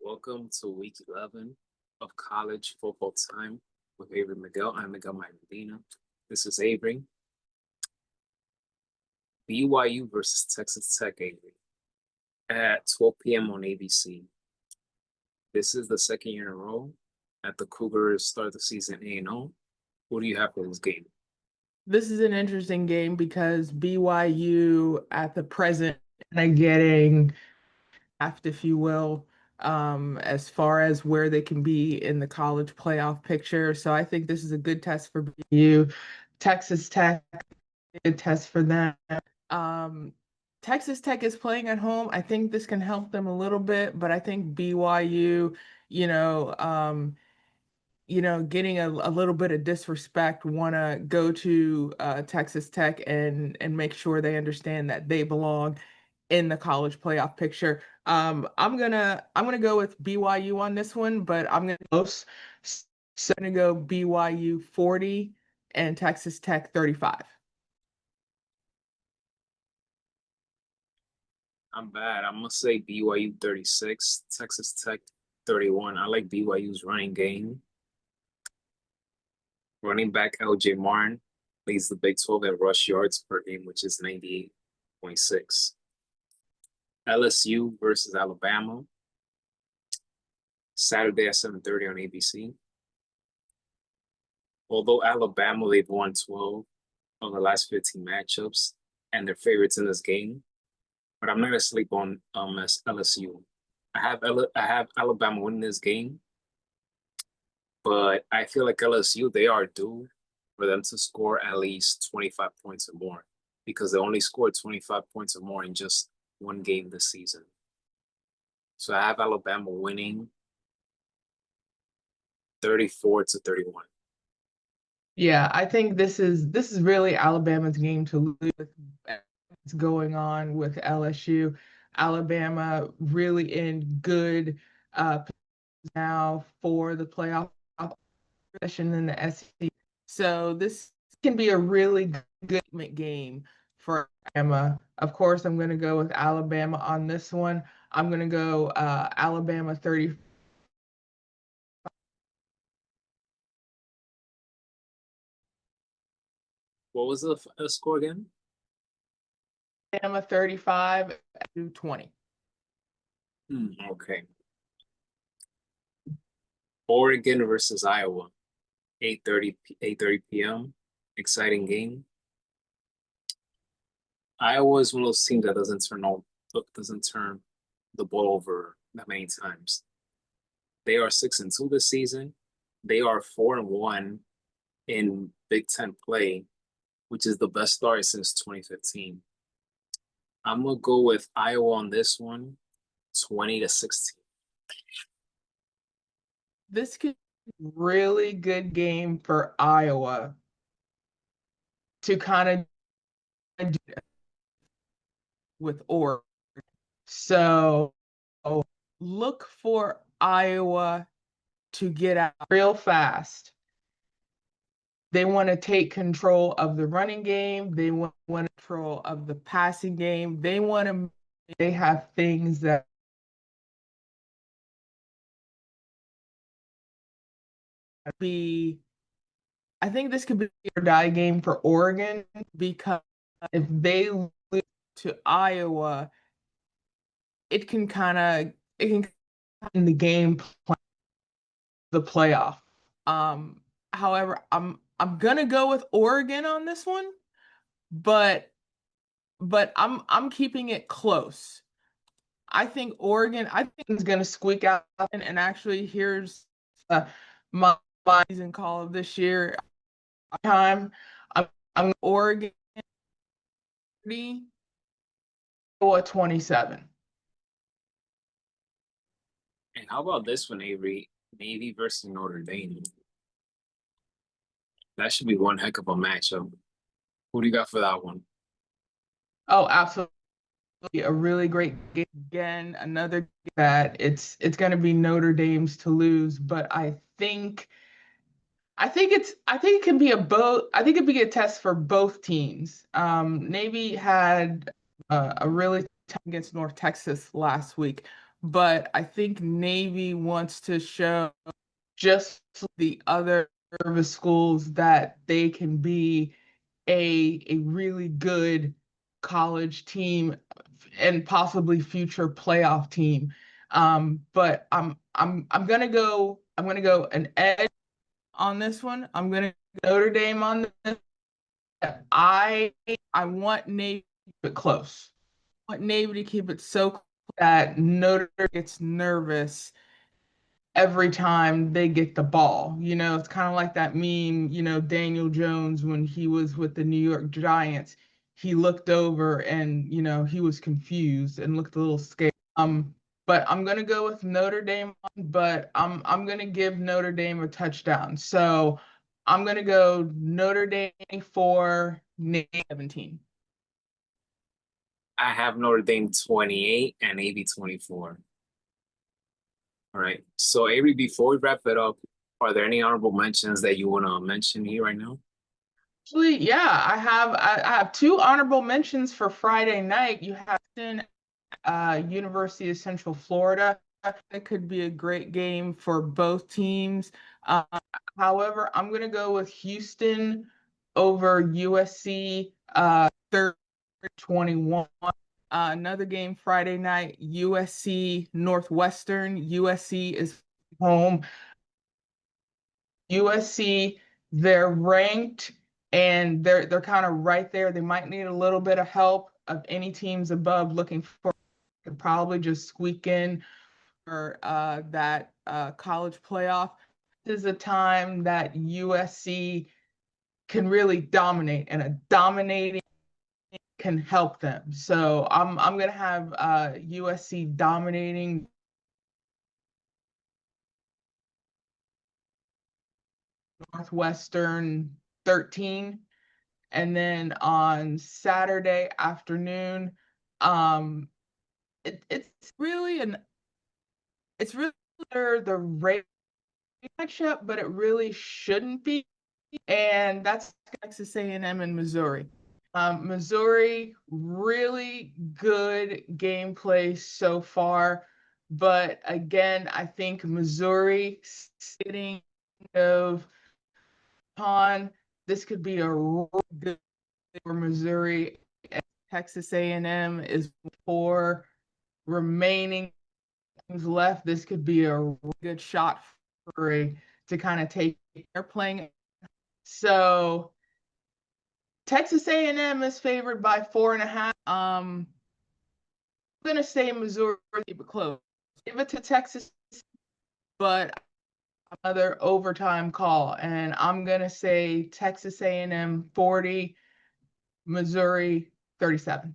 Welcome to week 11 of college football time with Avery Miguel. I'm Miguel Medina. This is Avery. BYU versus Texas Tech, Avery, at 12 p.m. on ABC. This is the second year in a row that the Cougars start the season 8-0. Who do you have for this game? This is an interesting game because BYU at the present and getting aft, if you will, as far as where they can be in the college playoff picture. So I think this is a good test for BYU. Texas Tech, a good test for them. Um, Texas Tech is playing at home. I think this can help them a little bit, but I think BYU, you know, um, getting a little bit of disrespect, want to go to Texas Tech and make sure they understand that they belong in the college playoff picture. I'm gonna go with BYU on this one, but I'm gonna close. So I'm gonna go BYU 40 and Texas Tech 35. I'm bad. I'm going to say BYU 36, Texas Tech 31. I like BYU's running game. Running back LJ Martin leads the Big 12 at rush yards per game, which is 98.6. LSU versus Alabama, Saturday at 7:30 on ABC. Although Alabama, they've won 12 of the last 15 matchups and they're favorites in this game, but I'm not going to sleep on LSU. I have Alabama winning this game, but I feel like LSU, they are due for them to score at least 25 points or more because they only scored 25 points or more in just one game this season. So I have Alabama winning 34-31. Yeah, I think this is really Alabama's game to lose with what's going on with LSU. Alabama really in good now for the playoff position in the SEC. So this can be a really good game for Alabama. Of course, I'm going to go with Alabama on this one. I'm going to go Alabama 30. What was the score again? Alabama 35 to 20. Okay. Oregon versus Iowa, 8:30 p.m. Exciting game. Iowa is one of those teams that doesn't turn the ball over that many times. They are 6-2 this season. They are 4-1 in Big Ten play, which is the best start since 2015. I'm gonna go with Iowa on this one, 20-16. This could be a really good game for Iowa to kind of do with Oregon. So look for Iowa to get out real fast. They want to take control of the running game. They want control of the passing game. They have things that be, I think this could be a or die game for Oregon because if they lose to Iowa, it can in the game plan the playoff. Um, However, I'm gonna go with Oregon on this one, but I'm keeping it close. I think is gonna squeak out, and actually here's my season call of this year. Time I'm Oregon 30 or 27. And how about this one, Avery? Navy versus Notre Dame. That should be one heck of a matchup. Who do you got for that one? Oh, absolutely. A really great game again. Another game that it's going to be Notre Dame's to lose, but I think it can be a both. I think it could be a test for both teams. Navy had a really tough against North Texas last week, but I think Navy wants to show just the other service schools that they can be a really good college team and possibly future playoff team. But I'm gonna go an edge on this one. I'm gonna go Notre Dame on this. I I want Navy to keep it close. I want Navy to keep it so close that Notre Dame gets nervous every time they get the ball. It's kind of like that meme, Daniel Jones when he was with the New York Giants. He looked over and, he was confused and looked a little scared. But I'm gonna go with Notre Dame, but I'm gonna give Notre Dame a touchdown. So I'm gonna go Notre Dame for Navy 17. I have Notre Dame 28 and Navy 24. All right. So Avery, before we wrap it up, are there any honorable mentions that you want to mention here right now? Actually, yeah, I have two honorable mentions for Friday night. You have University of Central Florida. It could be a great game for both teams. Uh, However, I'm going to go with Houston over USC 30-21. Another game Friday night, USC Northwestern. USC is home. USC, they're ranked and they're kind of right there. They might need a little bit of help of any teams above looking for could probably just squeak in for that college playoff. This is a time that USC can really dominate, and a dominating can help them. So I'm gonna have USC dominating Northwestern 13. And then on Saturday afternoon, um, it's really the rate matchup, but it really shouldn't be. And that's Texas A&M and Missouri. Missouri, really good gameplay so far. But again, I think Missouri sitting of on this could be a really good for Missouri. Texas A&M is 4 remaining games left. This could be a really good shot for to kind of take. They're playing. So Texas A&M is favored by 4.5. I'm gonna say Missouri, but close. Give it to Texas, but another overtime call, and I'm gonna say Texas A&M 40, Missouri 37.